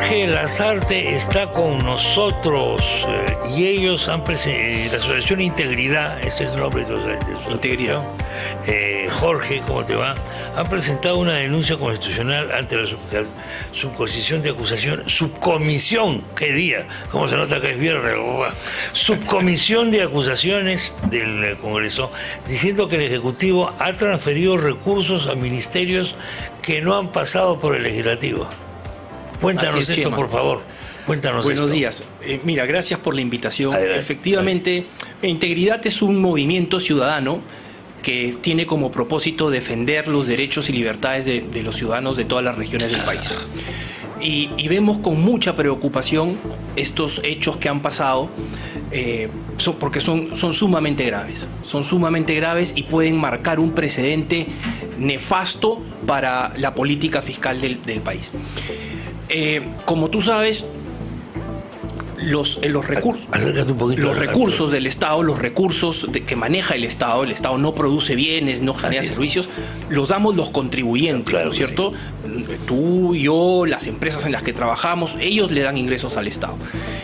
Jorge Lazarte está con nosotros y ellos han presentado, la Asociación Integridad, ese es el nombre de su Integridad. Jorge, ¿cómo te va? Han presentado una denuncia constitucional ante la subcomisión de acusación, subcomisión, ¿qué día? ¿Cómo se nota que es viernes? Subcomisión de acusaciones del Congreso, diciendo que el Ejecutivo ha transferido recursos a ministerios que no han pasado por el Legislativo. Cuéntanos esto, Chema, por favor. Cuéntanos Buenos esto. días. Mira, gracias por la invitación. Adelante. Efectivamente, Integridad es un movimiento ciudadano que tiene como propósito defender los derechos y libertades de los ciudadanos de todas las regiones del país. Y vemos con mucha preocupación estos hechos que han pasado, porque son sumamente graves. Son sumamente graves y pueden marcar un precedente nefasto para la política fiscal del país. Como tú sabes, los recursos del Estado, los recursos que maneja el Estado no produce bienes, no genera servicios, los damos los contribuyentes, claro, ¿no es cierto? Sí. Tú, yo, las empresas en las que trabajamos, ellos le dan ingresos al Estado.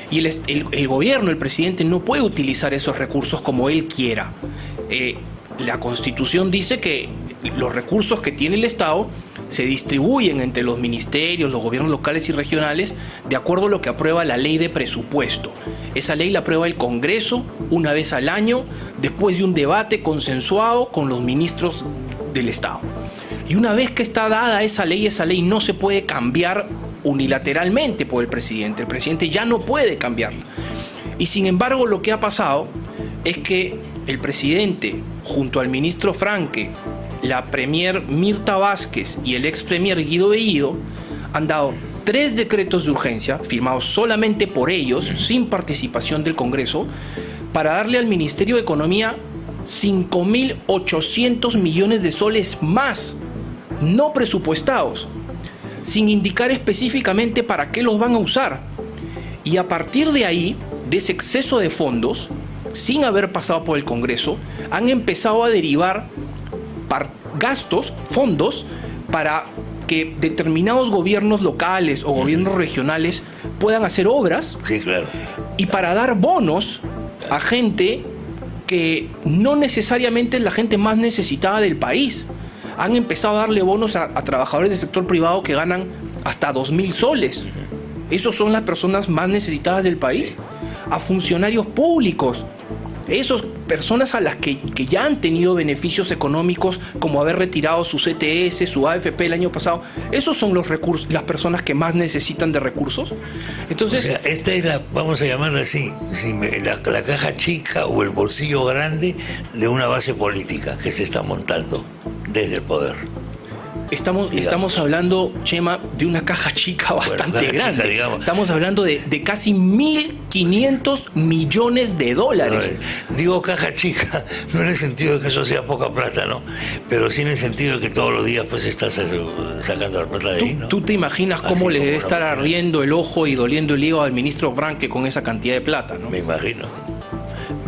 Y el gobierno, el presidente, no puede utilizar esos recursos como él quiera. La Constitución dice que los recursos que tiene el Estado se distribuyen entre los ministerios, los gobiernos locales y regionales, de acuerdo a lo que aprueba la ley de presupuesto. Esa ley la aprueba el Congreso una vez al año, después de un debate consensuado con los ministros del Estado. Y una vez que está dada esa ley no se puede cambiar unilateralmente por el presidente. El presidente ya no puede cambiarla. Y sin embargo, lo que ha pasado es que el presidente, junto al ministro Franque, la premier Mirta Vázquez y el ex premier Guido Bellido han dado 3 decretos de urgencia firmados solamente por ellos, sin participación del Congreso, para darle al Ministerio de Economía 5.800 millones de soles más, no presupuestados, sin indicar específicamente para qué los van a usar. Y a partir de ahí, de ese exceso de fondos, sin haber pasado por el Congreso, han empezado a derivar fondos para que determinados gobiernos locales o gobiernos regionales puedan hacer obras, sí, claro, y para dar bonos a gente que no necesariamente es la gente más necesitada del país. Han empezado a darle bonos a trabajadores del sector privado que ganan hasta 2.000 soles. Esos son las personas más necesitadas del país. A funcionarios públicos, esas personas a las que ya han tenido beneficios económicos, como haber retirado su CTS, su AFP el año pasado, esos son los recursos, las personas que más necesitan de recursos. Entonces, o sea, esta es la, vamos a llamarla así, la caja chica o el bolsillo grande de una base política que se está montando desde el poder. Estamos hablando, Chema, de una caja chica bastante grande. Chica, estamos hablando de casi 1.500 millones de dólares. No, digo caja chica, no en el sentido de que eso sea poca plata, ¿no? Pero sí en el sentido de que todos los días pues estás sacando la plata de ahí, ¿no? ¿Tú te imaginas cómo le debe estar ardiendo el ojo y doliendo el hígado al ministro Franque con esa cantidad de plata, ¿no? Me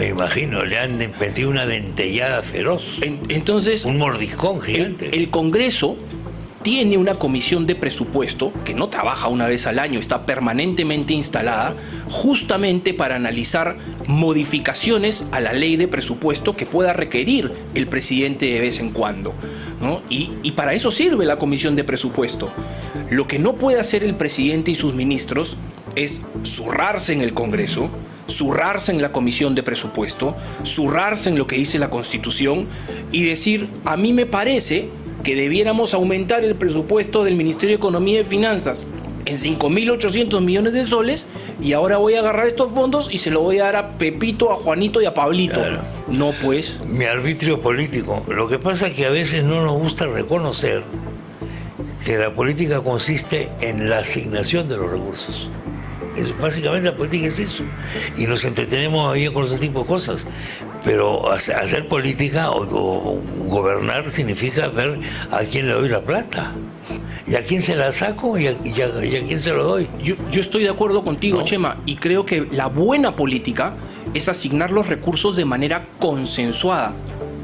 imagino, le han metido una dentellada feroz. Entonces, un mordiscón gigante. El Congreso tiene una comisión de presupuesto que no trabaja una vez al año, está permanentemente instalada justamente para analizar modificaciones a la ley de presupuesto que pueda requerir el presidente de vez en cuando, ¿no? Y para eso sirve la comisión de presupuesto. Lo que no puede hacer el presidente y sus ministros es zurrarse en el Congreso, zurrarse en la comisión de presupuesto, zurrarse en lo que dice la Constitución y decir, a mí me parece que debiéramos aumentar el presupuesto del Ministerio de Economía y Finanzas en 5.800 millones de soles y ahora voy a agarrar estos fondos y se los voy a dar a Pepito, a Juanito y a Pablito. Claro. No, pues. Mi arbitrio político. Lo que pasa es que a veces no nos gusta reconocer que la política consiste en la asignación de los recursos. Básicamente la política es eso. Y nos entretenemos ahí con ese tipo de cosas. Pero hacer política o gobernar significa ver a quién le doy la plata. ¿Y a quién se la saco? ¿Y a quién se lo doy? Yo estoy de acuerdo contigo, ¿no? Chema, y creo que la buena política es asignar los recursos de manera consensuada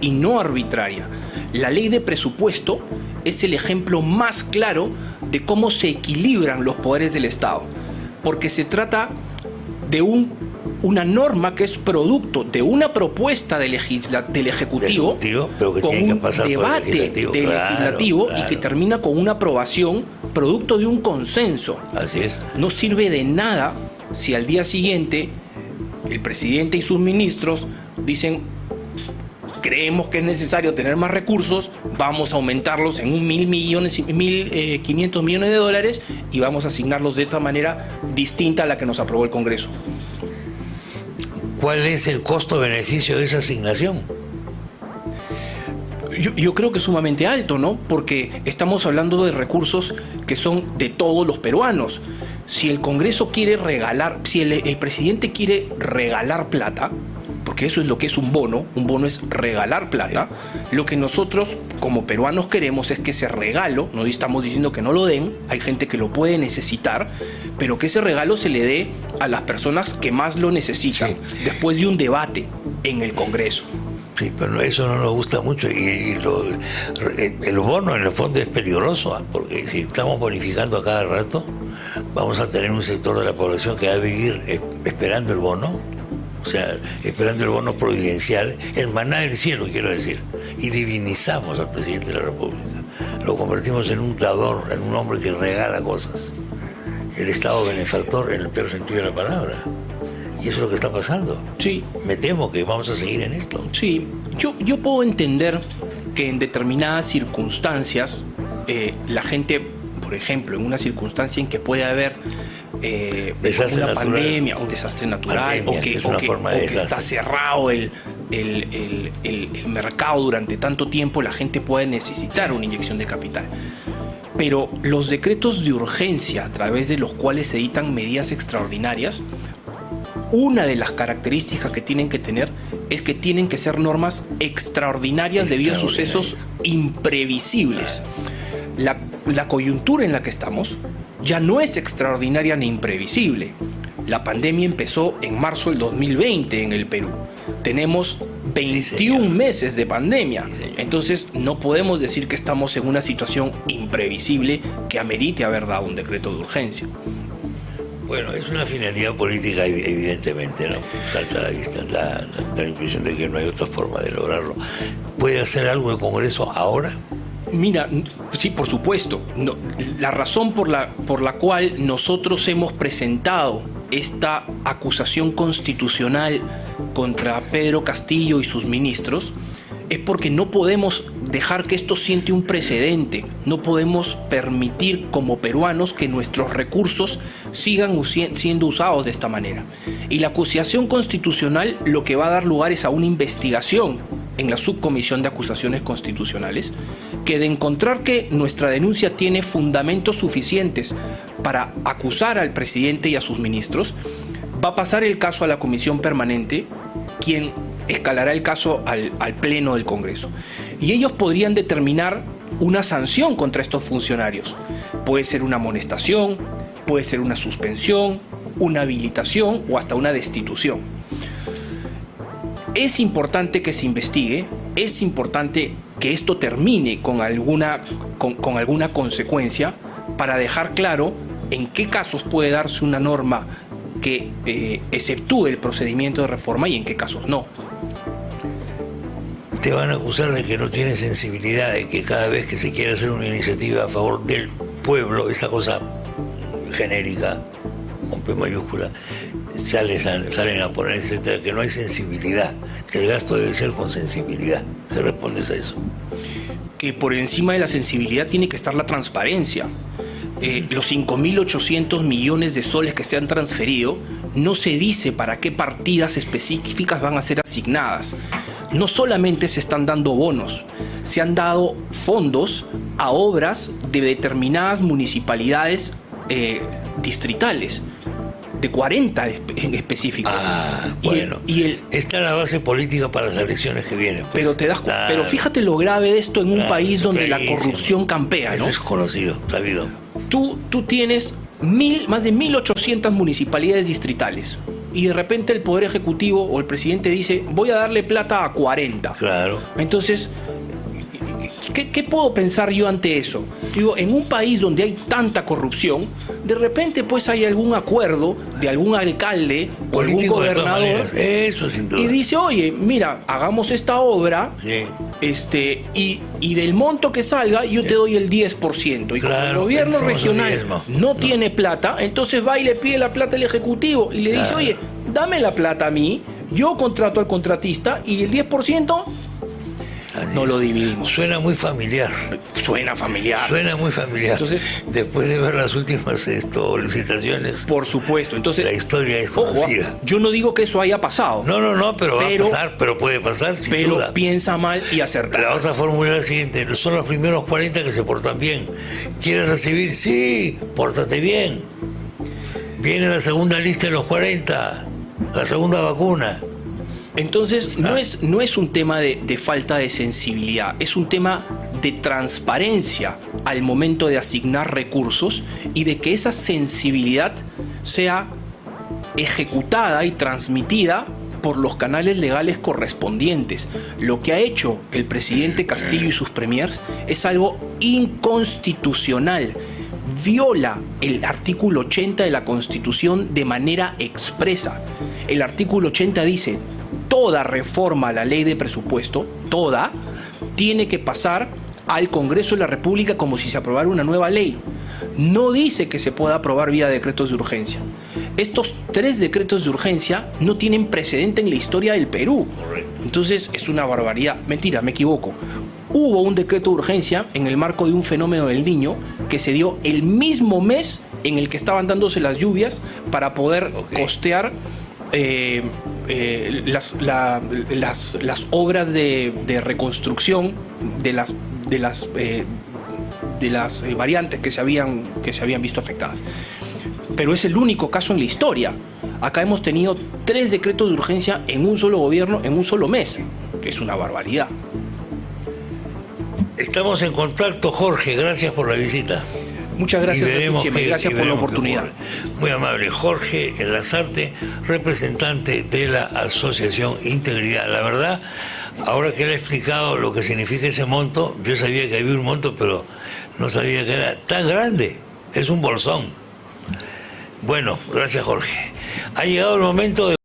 y no arbitraria. La ley de presupuesto es el ejemplo más claro de cómo se equilibran los poderes del Estado. porque se trata de una norma que es producto de una propuesta del Ejecutivo pero que con tiene que un pasar debate del Legislativo y que termina con una aprobación producto de un consenso. Así es. No sirve de nada si al día siguiente el presidente y sus ministros dicen: creemos que es necesario tener más recursos, vamos a aumentarlos en 1.500 millones de dólares y vamos a asignarlos de esta manera distinta a la que nos aprobó el Congreso. ¿Cuál es el costo-beneficio de esa asignación? Yo creo que es sumamente alto, ¿no? Porque estamos hablando de recursos que son de todos los peruanos. Si el Congreso quiere regalar, si el presidente quiere regalar plata, porque eso es lo que es un bono es regalar plata, lo que nosotros como peruanos queremos es que ese regalo, no estamos diciendo que no lo den, hay gente que lo puede necesitar, pero que ese regalo se le dé a las personas que más lo necesitan, después de un debate en el Congreso. Sí, pero eso no nos gusta mucho el bono en el fondo es peligroso, porque si estamos bonificando a cada rato, vamos a tener un sector de la población que va a vivir esperando el bono, o sea, esperando el bono providencial, el maná del cielo, quiero decir, y divinizamos al presidente de la República. Lo convertimos en un dador, en un hombre que regala cosas. El Estado benefactor en el peor sentido de la palabra. Y eso es lo que está pasando. Sí. Me temo que vamos a seguir en esto. Sí, yo puedo entender que en determinadas circunstancias la gente, por ejemplo, en una circunstancia en que puede haber una pandemia, un desastre natural, o que está cerrado el mercado durante tanto tiempo, la gente puede necesitar una inyección de capital. Pero los decretos de urgencia a través de los cuales se dictan medidas extraordinarias, una de las características que tienen que tener es que tienen que ser normas extraordinarias debido a sucesos imprevisibles. La coyuntura en la que estamos ya no es extraordinaria ni imprevisible. La pandemia empezó en marzo del 2020 en el Perú. Tenemos 21 meses de pandemia. Entonces no podemos decir que estamos en una situación imprevisible que amerite haber dado un decreto de urgencia. Bueno, es una finalidad política evidentemente, ¿no? Salta a la vista la impresión de que no hay otra forma de lograrlo. ¿Puede hacer algo el Congreso ahora? Mira, sí, por supuesto. No, la razón por la cual nosotros hemos presentado esta acusación constitucional contra Pedro Castillo y sus ministros es porque no podemos dejar que esto siente un precedente. No podemos permitir como peruanos que nuestros recursos sigan siendo usados de esta manera. Y la acusación constitucional lo que va a dar lugar es a una investigación en la Subcomisión de Acusaciones Constitucionales, que de encontrar que nuestra denuncia tiene fundamentos suficientes para acusar al presidente y a sus ministros, va a pasar el caso a la Comisión Permanente, quien escalará el caso al Pleno del Congreso. Y ellos podrían determinar una sanción contra estos funcionarios. Puede ser una amonestación, puede ser una suspensión, una habilitación o hasta una destitución. Es importante que se investigue, es importante que esto termine con alguna consecuencia para dejar claro en qué casos puede darse una norma que exceptúe el procedimiento de reforma y en qué casos no. Te van a acusar de que no tienes sensibilidad, de que cada vez que se quiere hacer una iniciativa a favor del pueblo, esa cosa genérica, con P mayúscula, salen a poner, etcétera, que no hay sensibilidad, que el gasto debe ser con sensibilidad. ¿Qué respondes a eso? Que por encima de la sensibilidad tiene que estar la transparencia. Los 5.800 millones de soles que se han transferido, no se dice para qué partidas específicas van a ser asignadas. No solamente se están dando bonos, se han dado fondos a obras de determinadas municipalidades distritales, de 40 en específico. Bueno. Esta es la base política para las elecciones que vienen. Pues. Pero fíjate lo grave de esto en un país donde la corrupción campea, ¿no? Eso es conocido, sabido. Tú tienes más de 1.800 municipalidades distritales y de repente el Poder Ejecutivo o el presidente dice: voy a darle plata a 40. Claro. Entonces, ¿Qué puedo pensar yo ante eso? Digo, en un país donde hay tanta corrupción, de repente pues hay algún acuerdo de algún alcalde o algún Político de todas gobernador maneras, eso sin duda. y dice, oye, mira, hagamos esta obra, Sí. y del monto que salga yo te doy el 10%. Y como el Claro, gobierno el famoso regional diezmo. no tiene plata, entonces va y le pide la plata al ejecutivo y le dice, Claro. oye, dame la plata a mí, yo contrato al contratista y el 10% Así no es. lo dividimos. Suena muy familiar. Suena familiar. Suena muy familiar. Entonces, después de ver las últimas licitaciones, por supuesto. Entonces, la historia es ojo, conocida. yo no digo que eso haya pasado, No, pero va a Pero- pasar, pero puede pasar, sin pero duda. piensa mal y acertar. La otra fórmula es la siguiente: son los primeros 40 que se portan bien. ¿Quieres recibir? Sí, pórtate bien. Viene la segunda lista de los 40, la segunda vacuna. Entonces, no es un tema de falta de sensibilidad, es un tema de transparencia al momento de asignar recursos y de que esa sensibilidad sea ejecutada y transmitida por los canales legales correspondientes. Lo que ha hecho el presidente Castillo y sus premiers es algo inconstitucional. Viola el artículo 80 de la Constitución de manera expresa. El artículo 80 dice: toda reforma a la ley de presupuesto, toda, tiene que pasar al Congreso de la República como si se aprobara una nueva ley. No dice que se pueda aprobar vía decretos de urgencia. Estos 3 decretos de urgencia no tienen precedente en la historia del Perú. Entonces es una barbaridad. Mentira, me equivoco. Hubo un decreto de urgencia en el marco de un fenómeno del Niño que se dio el mismo mes en el que estaban dándose las lluvias para poder costear las obras de reconstrucción de las variantes que se habían visto afectadas. Pero es el único caso en la historia. Acá hemos tenido 3 decretos de urgencia en un solo gobierno, en un solo mes. Es una barbaridad. Estamos en contacto, Jorge. Gracias por la visita. Muchas gracias, Y veremos Chema, y qué- gracias y por la veremos qué oportunidad. ocurre. Muy amable. Jorge Elazarte, representante de la Asociación Integridad. La verdad, ahora que él ha explicado lo que significa ese monto, yo sabía que había un monto, pero no sabía que era tan grande. Es un bolsón. Bueno, gracias, Jorge. Ha llegado el momento de